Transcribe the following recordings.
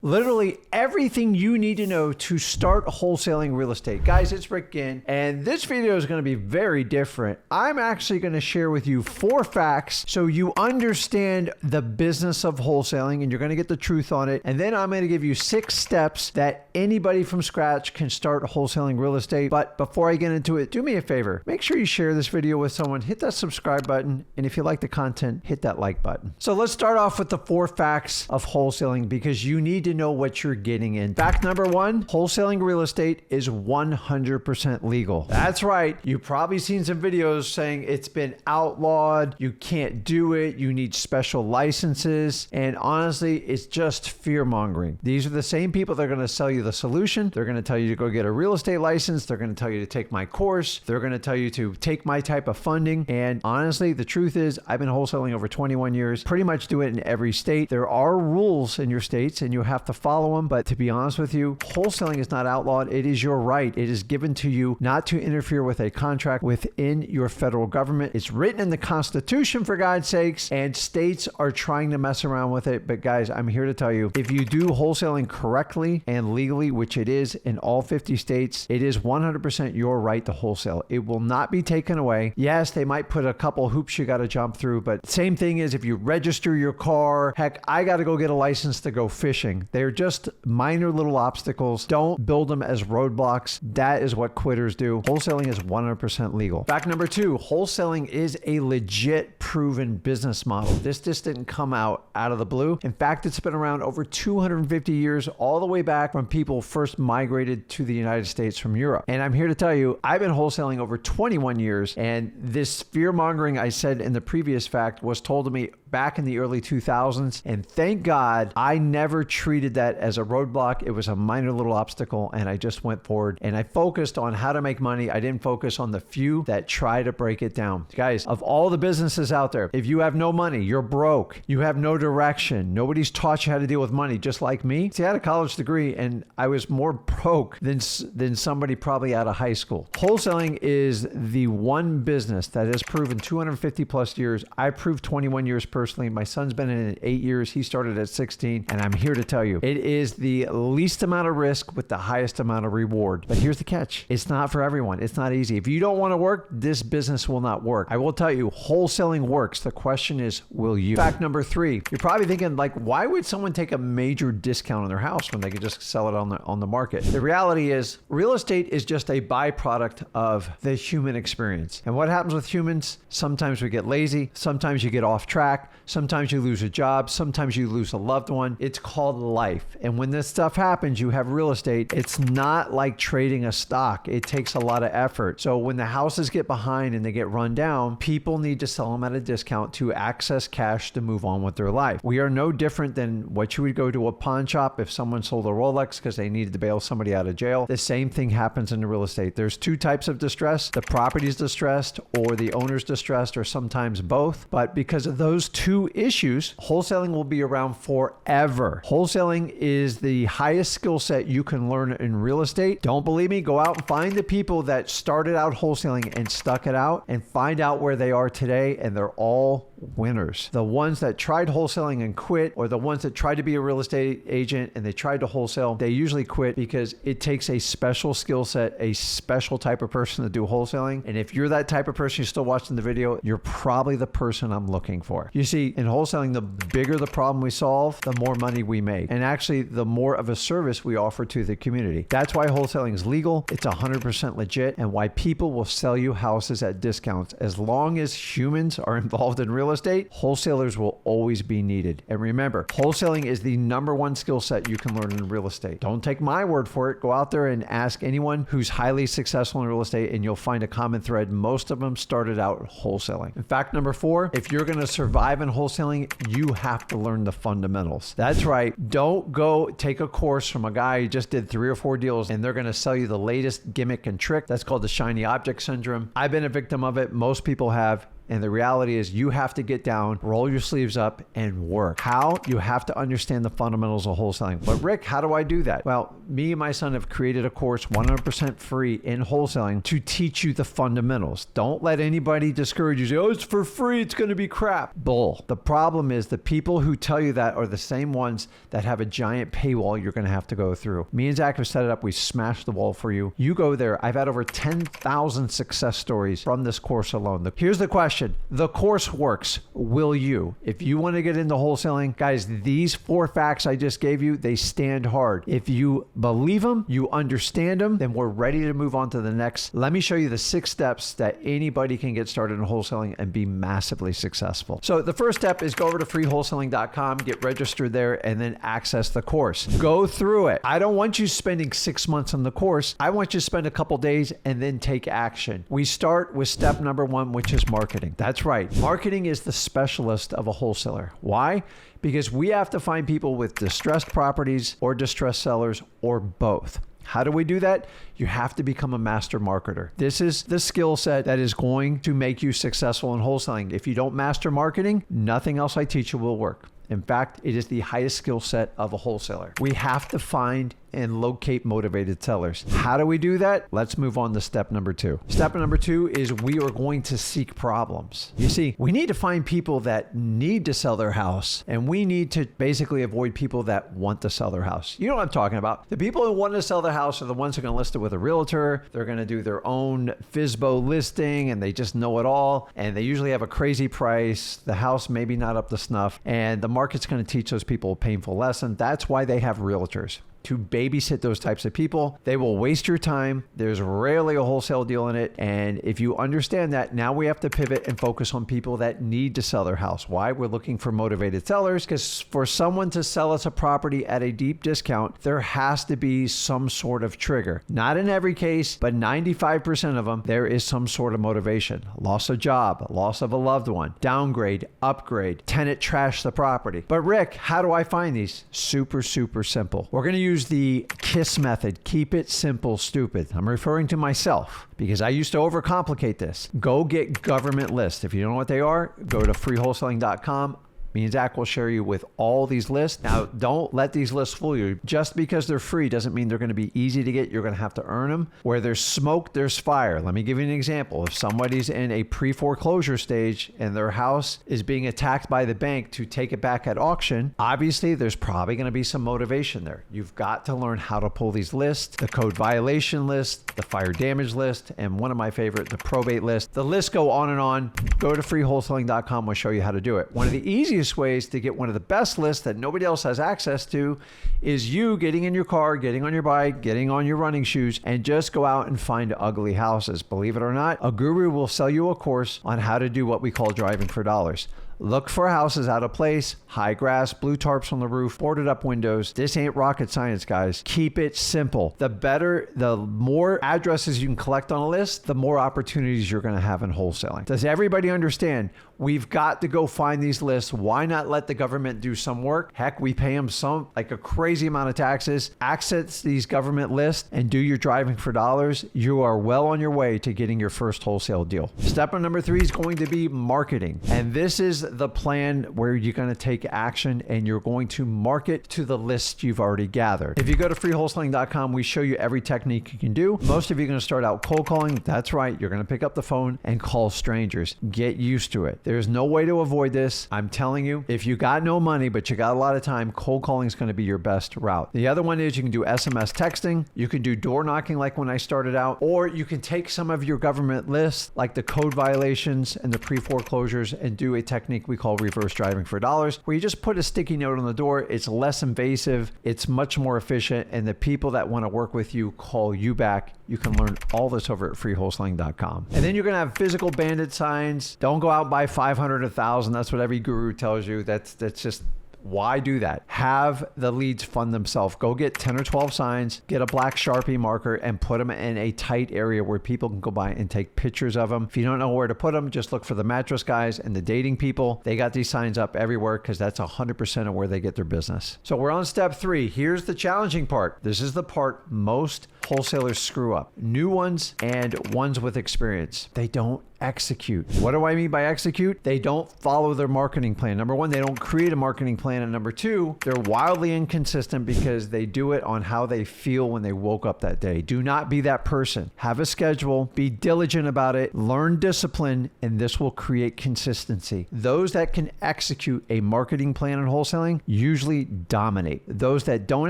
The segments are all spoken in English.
Literally everything you need to know to start wholesaling real estate. Guys, it's Rick Ginn, and this video is going to be very different. I'm actually going to share with you 4 facts so you understand the business of wholesaling and you're going to get the truth on it. And then I'm going to give you 6 steps that anybody from scratch can start wholesaling real estate. But before I get into it, do me a favor. Make sure you share this video with someone, hit that subscribe button, and if you like the content, hit that like button. So let's start off with the 4 facts of wholesaling because you need to know what you're getting in. Fact number 1, wholesaling real estate is 100% legal. That's right. You've probably seen some videos saying it's been outlawed, you can't do it, you need special licenses, and honestly, it's just fear mongering. These are the same people that are going to sell you the solution. They're going to tell you to go get a real estate license. They're going to tell you to take my course. They're going to tell you to take my type of funding. And honestly, the truth is I've been wholesaling over 21 years, pretty much do it in every state. There are rules in your states and you have to follow them, but to be honest with you, wholesaling is not outlawed. It is your right. It is given to you not to interfere with a contract within your federal government. It's written in the Constitution, for God's sakes, and states are trying to mess around with it. But guys, I'm here to tell you, if you do wholesaling correctly and legally, which it is in all 50 states, it is 100% your right to wholesale. It will not be taken away. Yes, they might put a couple hoops you got to jump through, but same thing is if you register your car, heck, I got to go get a license to go fishing. They're just minor little obstacles. Don't build them as roadblocks. That is what quitters do. Wholesaling is 100% legal. Fact number 2, wholesaling is a legit proven business model. This just didn't come out of the blue. In fact, it's been around over 250 years, all the way back when people first migrated to the United States from Europe. And I'm here to tell you, I've been wholesaling over 21 years, and this fear mongering I said in the previous fact was told to me back in the early 2000s. And thank God I never treated that as a roadblock. It was a minor little obstacle and I just went forward and I focused on how to make money. I didn't focus on the few that try to break it down. Guys, of all the businesses out there, if you have no money, you're broke, you have no direction, nobody's taught you how to deal with money, just like me. See, I had a college degree and I was more broke than somebody probably out of high school. Wholesaling is the one business that has proven 250 plus years. I proved 21 years personally. My son's been in it 8 years. He started at 16, and I'm here to tell you, it is the least amount of risk with the highest amount of reward. But here's the catch. It's not for everyone. It's not easy. If you don't want to work, this business will not work. I will tell you, wholesaling works. The question is, will you? Fact number 3, you're probably thinking, like, why would someone take a major discount on their house when they could just sell it on the market? The reality is, real estate is just a byproduct of the human experience. And what happens with humans? Sometimes we get lazy. Sometimes you get off track. Sometimes you lose a job. Sometimes you lose a loved one. It's called life. And when this stuff happens, you have real estate. It's not like trading a stock. It takes a lot of effort. So when the houses get behind and they get run down, people need to sell them at a discount to access cash to move on with their life. We are no different than what you would go to a pawn shop if someone sold a Rolex because they needed to bail somebody out of jail. The same thing happens in the real estate. There's 2 types of distress. The property's distressed or the owner's distressed, or sometimes both. But because of those 2 issues, wholesaling will be around forever. Wholesaling is the highest skill set you can learn in real estate. Don't believe me? Go out and find the people that started out wholesaling and stuck it out and find out where they are today, and they're all winners. The ones that tried wholesaling and quit, or the ones that tried to be a real estate agent and they tried to wholesale, they usually quit because it takes a special skill set, a special type of person to do wholesaling. And if you're that type of person, you're still watching the video, you're probably the person I'm looking for. You see, in wholesaling, the bigger the problem we solve, the more money we make. And actually, the more of a service we offer to the community. That's why wholesaling is legal. It's 100% legit, and why people will sell you houses at discounts. As long as humans are involved in real estate, wholesalers will always be needed. And remember, wholesaling is the #1 skill set you can learn in real estate. Don't take my word for it. Go out there and ask anyone who's highly successful in real estate, and you'll find a common thread. Most of them started out wholesaling. In fact, number 4, if you're going to survive in wholesaling, you have to learn the fundamentals. That's right. Don't go take a course from a guy who just did 3 or 4 deals and they're going to sell you the latest gimmick and trick. That's called the shiny object syndrome. I've been a victim of it. Most people have. And the reality is you have to get down, roll your sleeves up, and work. How? You have to understand the fundamentals of wholesaling. But Rick, how do I do that? Well, me and my son have created a course 100% free in wholesaling to teach you the fundamentals. Don't let anybody discourage you. Say, oh, it's for free, it's going to be crap. Bull. The problem is the people who tell you that are the same ones that have a giant paywall you're going to have to go through. Me and Zach have set it up. We smashed the wall for you. You go there. I've had over 10,000 success stories from this course alone. Here's the question. The course works. Will you? If you want to get into wholesaling, guys, these 4 facts I just gave you, they stand hard. If you believe them, you understand them, then we're ready to move on to the next. Let me show you the 6 steps that anybody can get started in wholesaling and be massively successful. So the first step is go over to freewholesaling.com, get registered there, and then access the course. Go through it. I don't want you spending 6 months on the course. I want you to spend a couple days and then take action. We start with step number 1, which is marketing. That's right. Marketing is the specialist of a wholesaler. Why? Because we have to find people with distressed properties or distressed sellers or both. How do we do that? You have to become a master marketer. This is the skill set that is going to make you successful in wholesaling. If you don't master marketing, nothing else I teach you will work. In fact, it is the highest skill set of a wholesaler. We have to find and locate motivated sellers. How do we do that? Let's move on to step number 2. Step number 2 is we are going to seek problems. You see, we need to find people that need to sell their house, and we need to basically avoid people that want to sell their house. You know what I'm talking about. The people who want to sell their house are the ones who are going to list it with a realtor. They're going to do their own FSBO listing, and they just know it all, and they usually have a crazy price. The house maybe not up to snuff, and the market's going to teach those people a painful lesson. That's why they have realtors, to babysit those types of people. They will waste your time. There's rarely a wholesale deal in it. And if you understand that, now we have to pivot and focus on people that need to sell their house. Why? We're looking for motivated sellers, because for someone to sell us a property at a deep discount, there has to be some sort of trigger. Not in every case, but 95% of them, there is some sort of motivation. Loss of job, loss of a loved one, downgrade, upgrade, tenant trash the property. But Rick, how do I find these? Super, super simple. We're going to use the KISS method. Keep it simple, stupid. I'm referring to myself because I used to overcomplicate this. Go get government lists. If you don't know what they are, go to freewholesaling.com. Me and Zach will share you with all these lists. Now, don't let these lists fool you. Just because they're free doesn't mean they're going to be easy to get. You're going to have to earn them. Where there's smoke, there's fire. Let me give you an example. If somebody's in a pre-foreclosure stage and their house is being attacked by the bank to take it back at auction, obviously there's probably going to be some motivation there. You've got to learn how to pull these lists, the code violation list, the fire damage list, and one of my favorite, the probate list. The lists go on and on. Go to freewholesaling.com. We'll show you how to do it. One of the easiest ways to get one of the best lists that nobody else has access to is you getting in your car, getting on your bike, getting on your running shoes, and just go out and find ugly houses. Believe it or not, a guru will sell you a course on how to do what we call driving for dollars. Look for houses out of place, high grass, blue tarps on the roof, boarded up windows. This ain't rocket science, guys. Keep it simple. The more addresses you can collect on a list, the more opportunities you're going to have in wholesaling. Does everybody understand? We've got to go find these lists. Why not let the government do some work? Heck, we pay them like a crazy amount of taxes. Access these government lists and do your driving for dollars. You are well on your way to getting your first wholesale deal. Step number 3 is going to be marketing. And this is the plan where you're going to take action and you're going to market to the list you've already gathered. If you go to freewholesaling.com, we show you every technique you can do. Most of you are going to start out cold calling. That's right. You're going to pick up the phone and call strangers. Get used to it. There's no way to avoid this. I'm telling you, if you got no money, but you got a lot of time, cold calling is going to be your best route. The other one is you can do SMS texting. You can do door knocking like when I started out, or you can take some of your government lists like the code violations and the pre-foreclosures and do a technique we call reverse driving for dollars, where you just put a sticky note on the door. It's less invasive. It's much more efficient. And the people that want to work with you call you back. You can learn all this over at freewholesaling.com. And then you're going to have physical bandit signs. Don't go out by 500, 1,000. That's what every guru tells you. That's just, why do that? Have the leads fund themselves. Go get 10 or 12 signs, get a black Sharpie marker and put them in a tight area where people can go by and take pictures of them. If you don't know where to put them, just look for the mattress guys and the dating people. They got these signs up everywhere because that's 100% of where they get their business. So we're on step 3. Here's the challenging part. This is the part most wholesalers screw up. New ones and ones with experience. They don't execute. What do I mean by execute? They don't follow their marketing plan. Number one, they don't create a marketing plan. And number two, they're wildly inconsistent because they do it on how they feel when they woke up that day. Do not be that person. Have a schedule, be diligent about it, learn discipline, and this will create consistency. Those that can execute a marketing plan in wholesaling usually dominate. Those that don't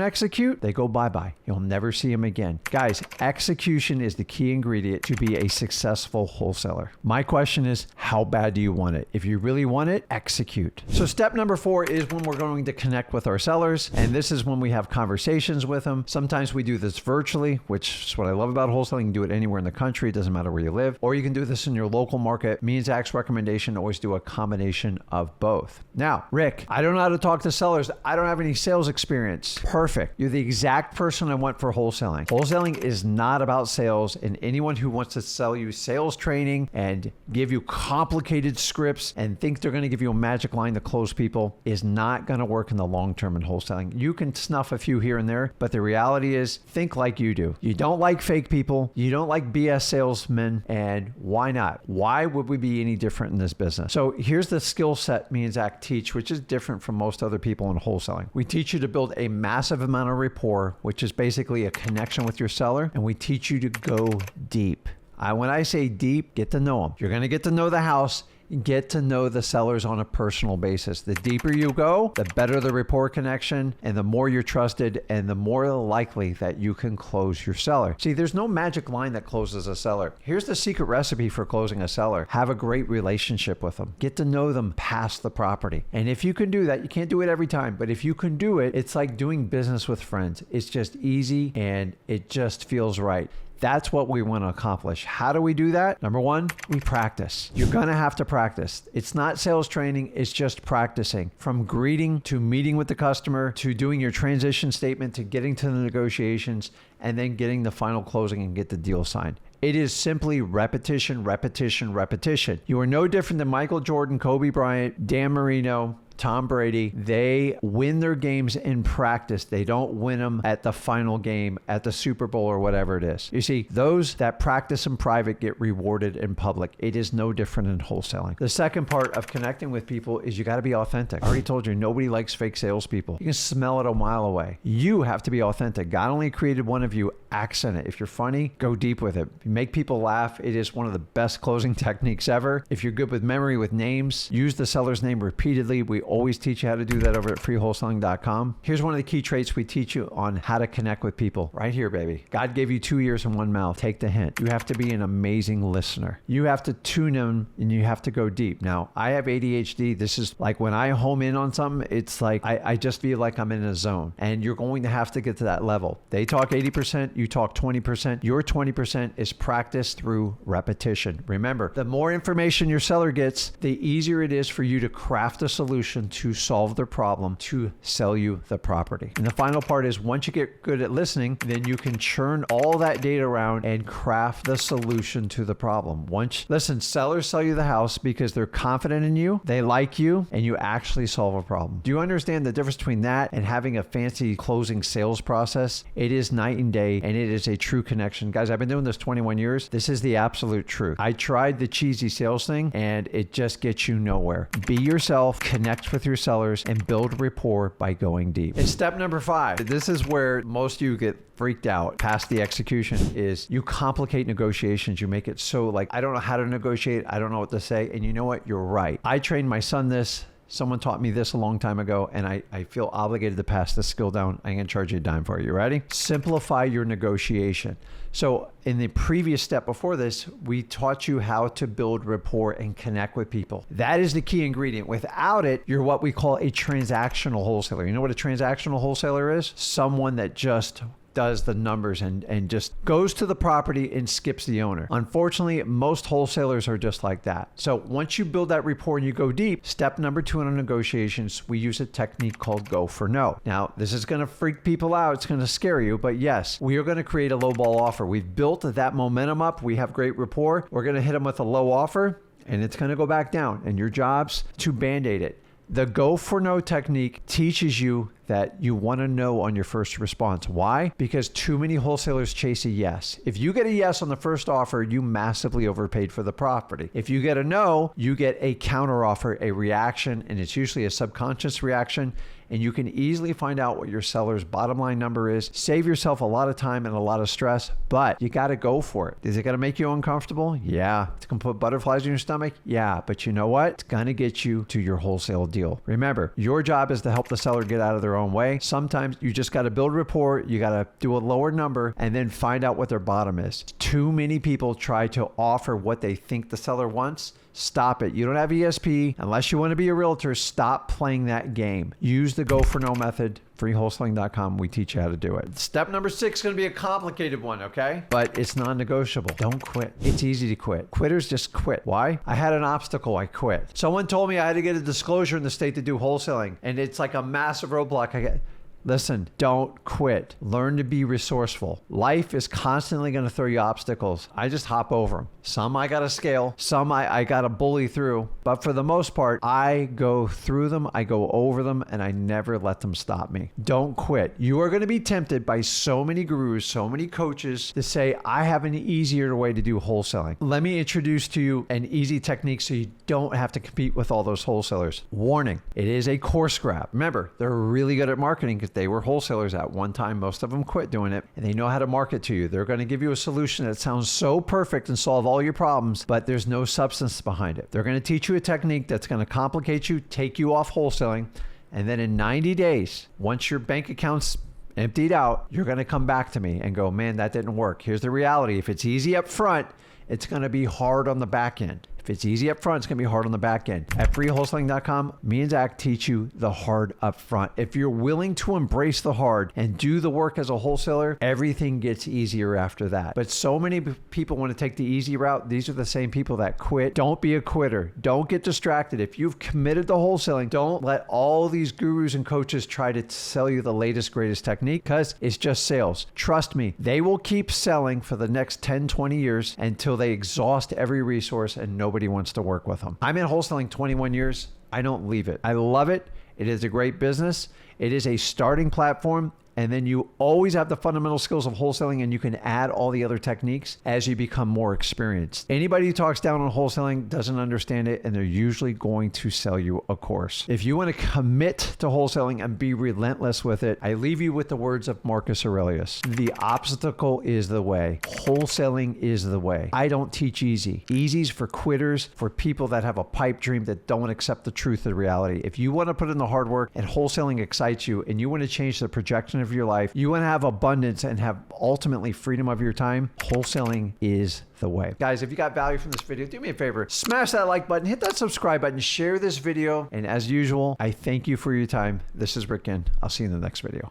execute, they go bye-bye. You'll never see them again. Guys, execution is the key ingredient to be a successful wholesaler. My question is, how bad do you want it? If you really want it, execute. So step number 4 is when we're going to connect with our sellers. And this is when we have conversations with them. Sometimes we do this virtually, which is what I love about wholesaling. You can do it anywhere in the country. It doesn't matter where you live. Or you can do this in your local market. Me and Zach's recommendation, always do a combination of both. Now, Rick, I don't know how to talk to sellers. I don't have any sales experience. Perfect. You're the exact person I want for wholesaling. Wholesaling is not about sales, and anyone who wants to sell you sales training and give you complicated scripts and think they're going to give you a magic line to close people is not going to work in the long term in wholesaling. You can snuff a few here and there, but the reality is, think like you do. You don't like fake people. You don't like BS salesmen. And why not? Why would we be any different in this business? So here's the skill set me and Zach teach, which is different from most other people in wholesaling. We teach you to build a massive amount of rapport, which is basically a connection with your seller. And we teach you to go deep. When I say deep, get to know them. You're going to get to know the house. Get to know the sellers on a personal basis. The deeper you go, the better the rapport connection, and the more you're trusted, and the more likely that you can close your seller. See, there's no magic line that closes a seller. Here's the secret recipe for closing a seller. Have a great relationship with them. Get to know them past the property. And if you can do that, you can't do it every time, but if you can do it, it's like doing business with friends. It's just easy and it just feels right. That's what we want to accomplish. How do we do that? Number one, we practice. You're going to have to practice. It's not sales training. It's just practicing. From greeting to meeting with the customer to doing your transition statement to getting to the negotiations and then getting the final closing and get the deal signed. It is simply repetition, repetition, repetition. You are no different than Michael Jordan, Kobe Bryant, Dan Marino, Tom Brady. They win their games in practice. They don't win them at the final game, at the Super Bowl or whatever it is. You see, those that practice in private get rewarded in public. It is no different in wholesaling. The second part of connecting with people is you got to be authentic. I already told you, nobody likes fake salespeople. You can smell it a mile away. You have to be authentic. God only created one of you. Accent it. If you're funny, go deep with it. If you make people laugh, it is one of the best closing techniques ever. If you're good with memory with names, use the seller's name repeatedly. We always teach you how to do that over at freewholesaling.com. Here's one of the key traits we teach you on how to connect with people. Right here, baby. God gave you 2 ears and 1 mouth. Take the hint. You have to be an amazing listener. You have to tune in and you have to go deep. Now, I have ADHD. This is like when I home in on something, it's like I just feel like I'm in a zone, and you're going to have to get to that level. They talk 80%, you talk 20%. Your 20% is practice through repetition. Remember, the more information your seller gets, the easier it is for you to craft a solution to solve their problem, to sell you the property. And the final part is once you get good at listening, then you can churn all that data around and craft the solution to the problem. Listen, sellers sell you the house because they're confident in you, they like you, and you actually solve a problem. Do you understand the difference between that and having a fancy closing sales process? It is night and day, and it is a true connection. Guys, I've been doing this 21 years. This is the absolute truth. I tried the cheesy sales thing, and it just gets you nowhere. Be yourself, connect with your sellers, and build rapport by going deep. And step number 5, this is where most of you get freaked out past the execution, is you complicate negotiations. You make it so like, I don't know how to negotiate. I don't know what to say. And you know what? You're right. I trained my son this. Someone taught me this a long time ago, and I feel obligated to pass this skill down. I'm going to charge you a dime for it. You ready? Simplify your negotiation. So in the previous step before this, we taught you how to build rapport and connect with people. That is the key ingredient. Without it, you're what we call a transactional wholesaler. You know what a transactional wholesaler is? Someone that just does the numbers and just goes to the property and skips the owner. Unfortunately, most wholesalers are just like that. So once you build that rapport and you go deep, step number 2 in negotiations, we use a technique called go for no. Now, this is going to freak people out. It's going to scare you, but yes, we are going to create a low ball offer. We've built that momentum up. We have great rapport. We're going to hit them with a low offer, and it's going to go back down, and your job's to band-aid it. The go for no technique teaches you that you want to know on your first response. Why? Because too many wholesalers chase a yes. If you get a yes on the first offer, you massively overpaid for the property. If you get a no, you get a counter offer, a reaction, and it's usually a subconscious reaction. And you can easily find out what your seller's bottom line number is, save yourself a lot of time and a lot of stress, but you got to go for it. Is it going to make you uncomfortable? Yeah. It's going to put butterflies in your stomach? Yeah. But you know what? It's going to get you to your wholesale deal. Remember, your job is to help the seller get out of their own way. Sometimes you just got to build rapport. You got to do a lower number and then find out what their bottom is. Too many people try to offer what they think the seller wants. Stop it. You don't have ESP. Unless you want to be a realtor, stop playing that game. Use the go for no method. Freewholesaling.com. We teach you how to do it. Step number 6 is going to be a complicated one, okay? But it's non-negotiable. Don't quit. It's easy to quit. Quitters just quit. Why? I had an obstacle. I quit. Someone told me I had to get a disclosure in the state to do wholesaling, and it's like a massive roadblock. Listen, don't quit. Learn to be resourceful. Life is constantly going to throw you obstacles. I just hop over them. Some I got to scale. Some I got to bully through. But for the most part, I go through them, I go over them, and I never let them stop me. Don't quit. You are going to be tempted by so many gurus, so many coaches to say, I have an easier way to do wholesaling. Let me introduce to you an easy technique so you don't have to compete with all those wholesalers. Warning, it is a course grab. Remember, they're really good at marketing because they were wholesalers at one time. Most of them quit doing it, and they know how to market to you. They're going to give you a solution that sounds so perfect and solve all your problems, but there's no substance behind it. They're going to teach you a technique that's going to complicate you, take you off wholesaling, and then in 90 days, once your bank account's emptied out, you're going to come back to me and go, man, that didn't work. Here's the reality. If it's easy up front, it's going to be hard on the back end. If it's easy up front, it's going to be hard on the back end. At freewholesaling.com, me and Zach teach you the hard up front. If you're willing to embrace the hard and do the work as a wholesaler, everything gets easier after that. But so many people want to take the easy route. These are the same people that quit. Don't be a quitter. Don't get distracted. If you've committed to wholesaling, don't let all these gurus and coaches try to sell you the latest, greatest technique because it's just sales. Trust me, they will keep selling for the next 10, 20 years until they exhaust every resource and nobody wants to work with them. I'm in wholesaling 21 years. I don't leave it. I love it. It is a great business. It is a starting platform. And then you always have the fundamental skills of wholesaling, and you can add all the other techniques as you become more experienced. Anybody who talks down on wholesaling doesn't understand it, and they're usually going to sell you a course. If you want to commit to wholesaling and be relentless with it, I leave you with the words of Marcus Aurelius. The obstacle is the way. Wholesaling is the way. I don't teach easy. Easy's for quitters, for people that have a pipe dream that don't accept the truth of reality. If you want to put in the hard work and wholesaling excites you and you want to change the projection of your life, you want to have abundance and have ultimately freedom of your time, wholesaling is the way. Guys, if you got value from this video, do me a favor, smash that like button, hit that subscribe button, share this video, and as usual, I thank you for your time. This is Rick Ginn. I'll see you in the next video.